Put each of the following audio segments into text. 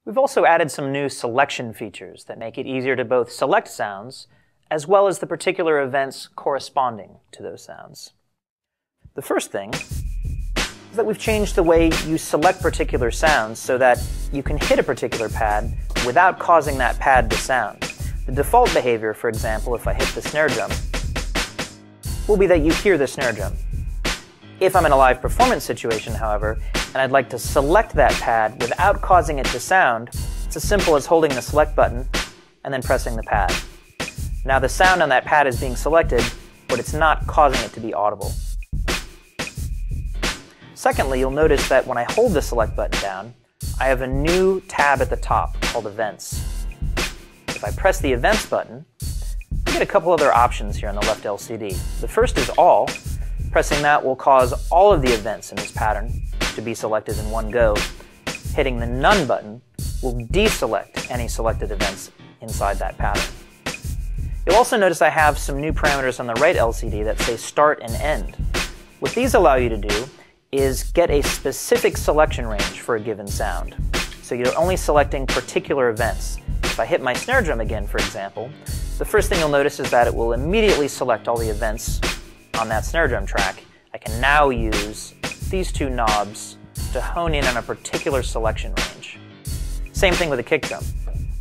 We've also added some new selection features that make it easier to both select sounds as well as the particular events corresponding to those sounds. The first thing is that we've changed the way you select particular sounds so that you can hit a particular pad without causing that pad to sound. The default behavior, for example, if I hit the snare drum, will be that you hear the snare drum. If I'm in a live performance situation, however, and I'd like to select that pad without causing it to sound, it's as simple as holding the select button and then pressing the pad. Now the sound on that pad is being selected, but it's not causing it to be audible. Secondly, you'll notice that when I hold the select button down, I have a new tab at the top called Events. If I press the Events button, I get a couple other options here on the left LCD. The first is All. Pressing that will cause all of the events in this pattern to be selected in one go. Hitting the None button will deselect any selected events inside that pattern. You'll also notice I have some new parameters on the right LCD that say Start and End. What these allow you to do is get a specific selection range for a given sound. So you're only selecting particular events. If I hit my snare drum again, for example, the first thing you'll notice is that it will immediately select all the events on that snare drum track. I can now use these two knobs to hone in on a particular selection range. Same thing with the kick drum.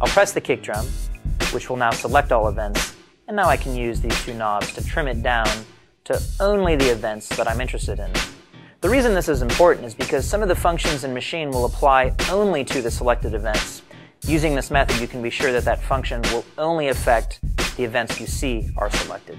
I'll press the kick drum, which will now select all events, and now I can use these two knobs to trim it down to only the events that I'm interested in. The reason this is important is because some of the functions in Maschine will apply only to the selected events. Using this method, you can be sure that that function will only affect the events you see are selected.